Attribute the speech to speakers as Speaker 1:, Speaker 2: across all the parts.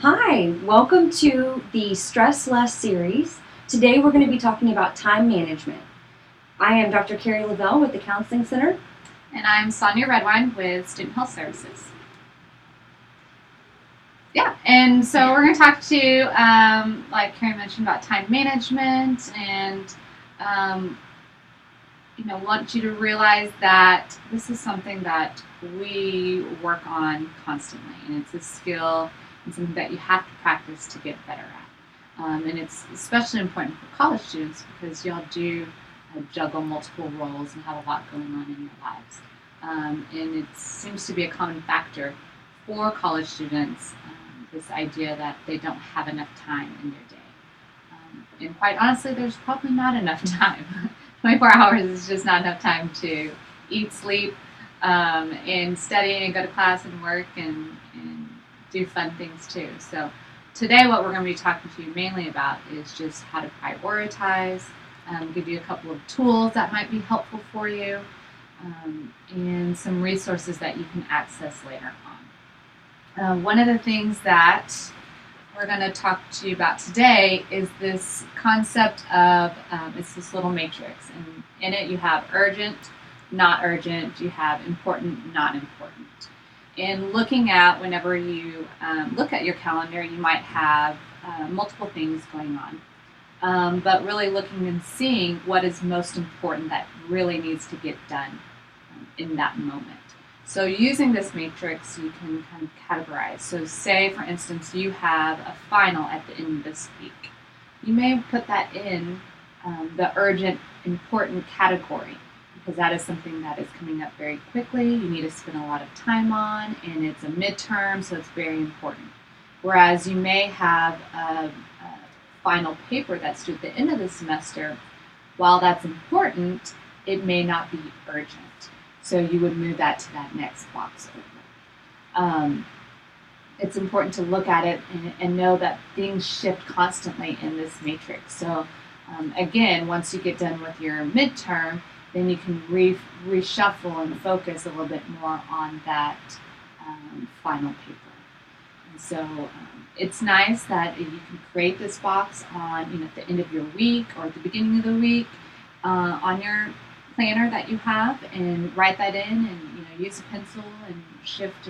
Speaker 1: Hi, welcome to the Stress Less series. Today we're going to be talking about time management. I am Dr. Carrie Lavelle with the Counseling Center.
Speaker 2: And I'm Sonia Redwine with Student Health Services. Yeah, and so we're going to talk to you, like Carrie mentioned, about time management and, want you to realize that this is something that we work on constantly, and it's a skill and something that you have to practice to get better at. And it's especially important for college students because y'all do juggle multiple roles and have a lot going on in your lives. And it seems to be a common factor for college students, this idea that they don't have enough time in their day. And quite honestly, there's probably not enough time. 24 hours is just not enough time to eat, sleep, and study and go to class and work and do fun things too. So today what we're going to be talking to you mainly about is just how to prioritize, give you a couple of tools that might be helpful for you, and some resources that you can access later on. One of the things that we're going to talk to you about today is this concept of, it's this little matrix, and in it you have urgent, not urgent, you have important, not important. And looking at, whenever you look at your calendar, you might have multiple things going on. But really looking and seeing what is most important that really needs to get done in that moment. So using this matrix, you can kind of categorize. So say, for instance, you have a final at the end of this week. You may put that in the urgent, important category because that is something that is coming up very quickly. You need to spend a lot of time on, and it's a midterm, so it's very important. Whereas you may have a final paper that's due at the end of the semester. While that's important, it may not be urgent. So you would move that to that next box over. It's important to look at it and know that things shift constantly in this matrix. So again, once you get done with your midterm, then you can reshuffle and focus a little bit more on that final paper. And so it's nice that you can create this box on, at the end of your week or at the beginning of the week on your planner that you have, and write that in, and use a pencil and shift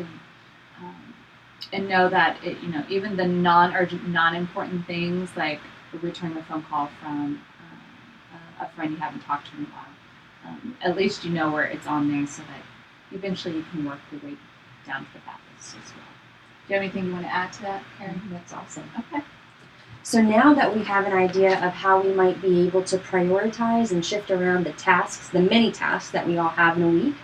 Speaker 2: and know that even the non-urgent, non-important things like returning a phone call from a friend you haven't talked to in a while, at least you know where it's on there, so that eventually you can work your way down to the back list as well. Do you have anything you want to add to that, Karen?
Speaker 1: That's awesome.
Speaker 2: Okay.
Speaker 1: So now that we have an idea of how we might be able to prioritize and shift around the tasks, the many tasks that we all have in a week,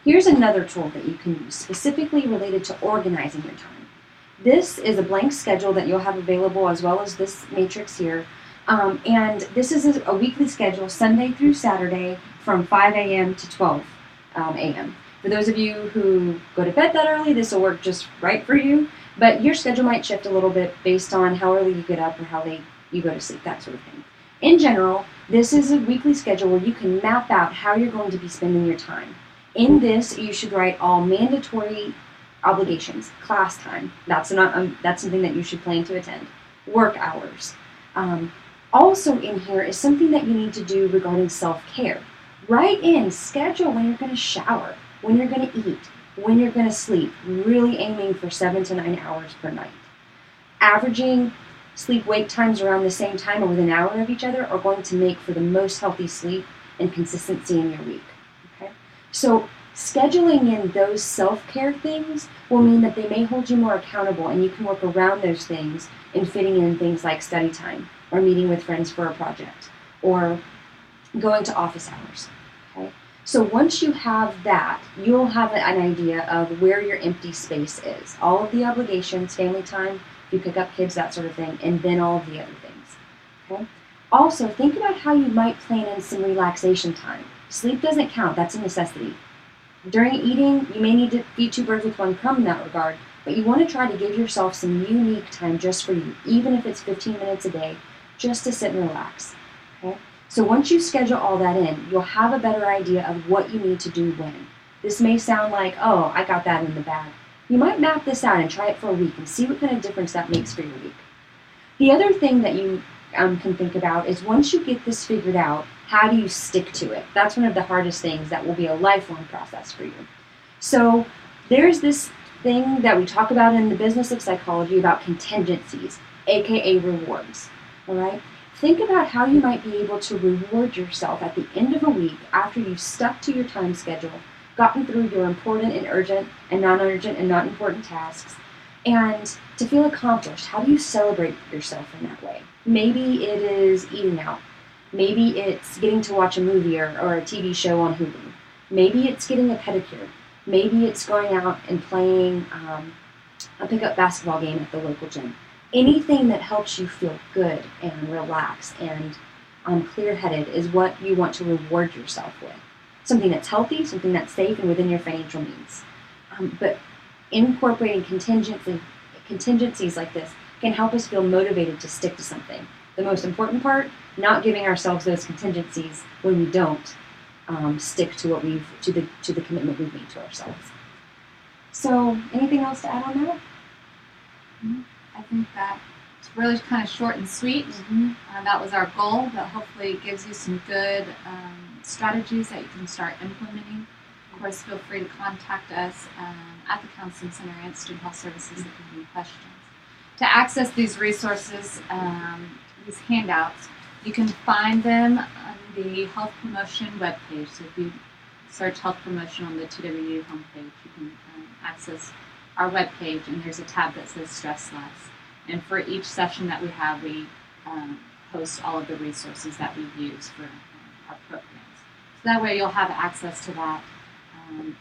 Speaker 1: here's another tool that you can use specifically related to organizing your time. This is a blank schedule that you'll have available as well as this matrix here. And this is a weekly schedule, Sunday through Saturday from 5 a.m. to 12 a.m. For those of you who go to bed that early, this will work just right for you. But your schedule might shift a little bit based on how early you get up or how late you go to sleep, that sort of thing. In general, this is a weekly schedule where you can map out how you're going to be spending your time. In this, you should write all mandatory obligations, class time. That's something that you should plan to attend. Work hours. Also in here is something that you need to do regarding self-care. Write in, schedule when you're going to shower, when you're going to eat, when you're going to sleep, really aiming for 7 to 9 hours per night. Averaging sleep-wake times around the same time or within an hour of each other are going to make for the most healthy sleep and consistency in your week. Okay? So scheduling in those self-care things will mean that they may hold you more accountable, and you can work around those things in fitting in things like study time or meeting with friends for a project or going to office hours. Okay? So once you have that, you'll have an idea of where your empty space is. All of the obligations, family time, if you pick up kids, that sort of thing, and then all of the other things. Okay? Also, think about how you might plan in some relaxation time. Sleep doesn't count, that's a necessity. During eating, you may need to feed two birds with one crumb in that regard, but you want to try to give yourself some unique time just for you, even if it's 15 minutes a day, just to sit and relax. Okay? So once you schedule all that in, you'll have a better idea of what you need to do when. This may sound like, oh, I got that in the bag. You might map this out and try it for a week and see what kind of difference that makes for your week. The other thing that you can think about is once you get this figured out, how do you stick to it? That's one of the hardest things that will be a lifelong process for you. So there's this thing that we talk about in the business of psychology about contingencies, aka rewards. All right? Think about how you might be able to reward yourself at the end of a week after you've stuck to your time schedule, gotten through your important and urgent and non-urgent and not important tasks, and to feel accomplished. How do you celebrate yourself in that way? Maybe it is eating out. Maybe it's getting to watch a movie or a TV show on Hulu. Maybe it's getting a pedicure. Maybe it's going out and playing a pickup basketball game at the local gym. Anything that helps you feel good and relaxed and clear-headed is what you want to reward yourself with. Something that's healthy, something that's safe and within your financial means. But incorporating contingencies like this can help us feel motivated to stick to something. The most important part, not giving ourselves those contingencies when we don't stick to the commitment we've made to ourselves. So, anything else to add on that?
Speaker 2: I think that it's really kind of short and sweet. That was our goal, but hopefully it gives you some good strategies that you can start implementing. Of course, feel free to contact us at the Counseling Center and Student Health Services if you have any questions. To access these resources, these handouts, you can find them on the Health Promotion webpage. So if you search Health Promotion on the TWU homepage, you can access our webpage, and there's a tab that says Stress Less. And for each session that we have, we post all of the resources that we use for our programs. So that way you'll have access to that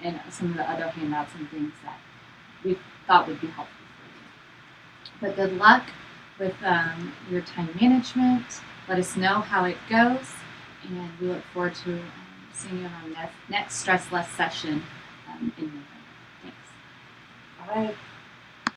Speaker 2: and some of the other handouts and things that we thought would be helpful for you. But good luck with your time management. Let us know how it goes, and we look forward to seeing you on our next Stress Less session in November. Thanks.
Speaker 1: All right.